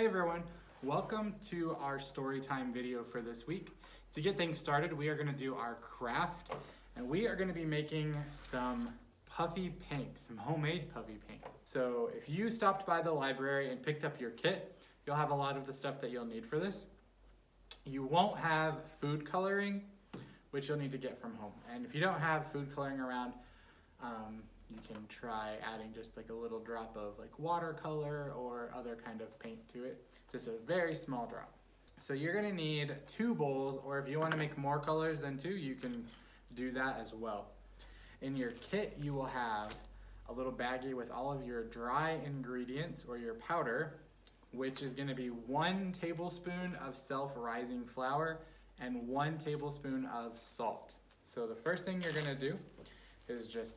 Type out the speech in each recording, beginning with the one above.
Hey everyone, welcome to our story time video for this week. To get things started, we are going to do our craft and we are going to be making some puffy paint, some homemade puffy paint. So if you stopped by the library and picked up your kit, you'll have a lot of the stuff that you'll need for this. You won't have food coloring, which you'll need to get from home. And if you don't have food coloring around, you can try adding just like a little drop of like watercolor or other kind of paint to it, just a very small drop. So you're gonna need 2 bowls, or if you wanna make more colors than 2, you can do that as well. In your kit, you will have a little baggie with all of your dry ingredients or your powder, which is gonna be 1 tablespoon of self-rising flour and 1 tablespoon of salt. So the first thing you're gonna do is just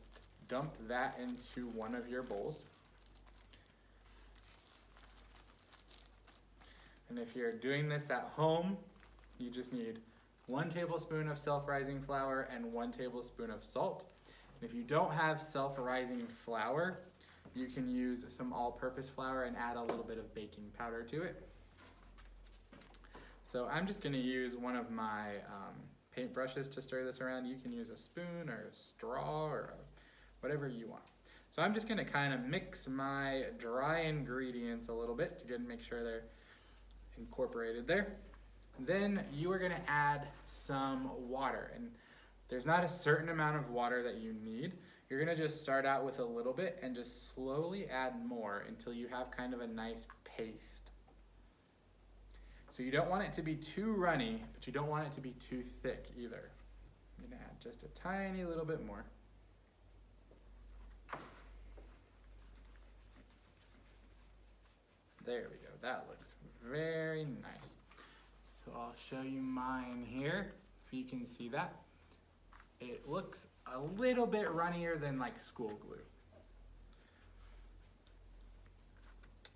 dump that into one of your bowls. And if you're doing this at home, you just need 1 tablespoon of self-rising flour and 1 tablespoon of salt. And if you don't have self-rising flour, you can use some all-purpose flour and add a little bit of baking powder to it. So I'm just gonna use one of my paint brushes to stir this around. You can use a spoon or a straw or whatever you want. So I'm just gonna kind of mix my dry ingredients a little bit to make sure they're incorporated there. Then you are gonna add some water, and there's not a certain amount of water that you need. You're gonna just start out with a little bit and just slowly add more until you have kind of a nice paste. So you don't want it to be too runny, but you don't want it to be too thick either. I'm gonna add just a tiny little bit more. There we go, that looks very nice. So I'll show you mine here, if you can see that. It looks a little bit runnier than like school glue.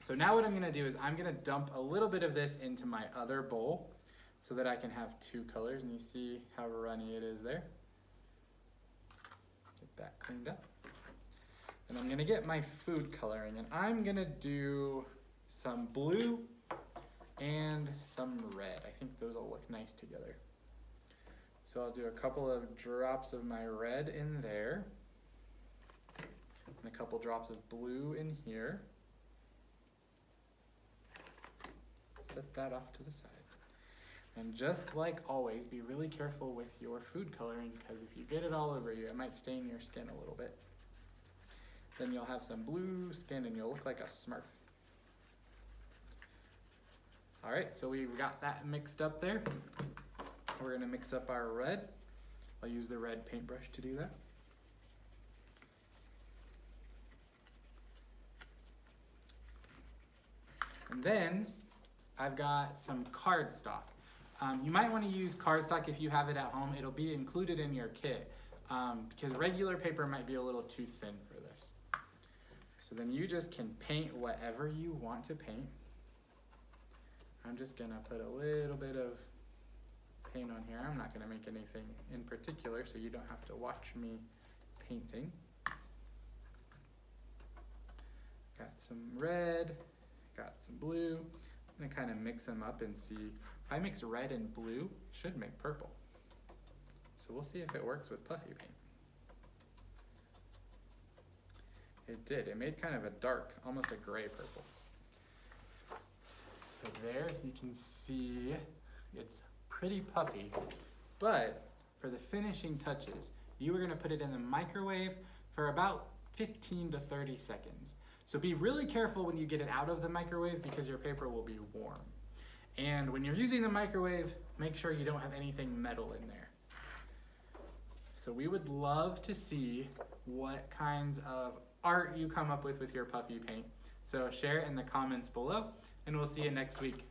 So now what I'm gonna do is I'm gonna dump a little bit of this into my other bowl so that I can have 2 colors, and you see how runny it is there. Get that cleaned up. And I'm gonna get my food coloring, and I'm gonna do some blue and some red. I think those will look nice together. So I'll do a couple of drops of my red in there, and a couple drops of blue in here. Set that off to the side. And just like always, be really careful with your food coloring, because if you get it all over you, it might stain your skin a little bit. Then you'll have some blue skin and you'll look like a Smurf. All right, so we've got that mixed up there. We're gonna mix up our red. I'll use the red paintbrush to do that. And then I've got some cardstock. You might want to use cardstock if you have it at home. It'll be included in your kit because regular paper might be a little too thin for this. So then you just can paint whatever you want to paint. I'm just gonna put a little bit of paint on here. I'm not gonna make anything in particular, so you don't have to watch me painting. Got some red, got some blue. I'm gonna kind of mix them up and see. If I mix red and blue, it should make purple. So we'll see if it works with puffy paint. It did. It made kind of a dark, almost a gray purple. So there you can see it's pretty puffy, but for the finishing touches, you are gonna put it in the microwave for about 15 to 30 seconds. So be really careful when you get it out of the microwave because your paper will be warm. And when you're using the microwave, make sure you don't have anything metal in there. So we would love to see what kinds of art you come up with your puffy paint. So share it in the comments below, and we'll see you next week.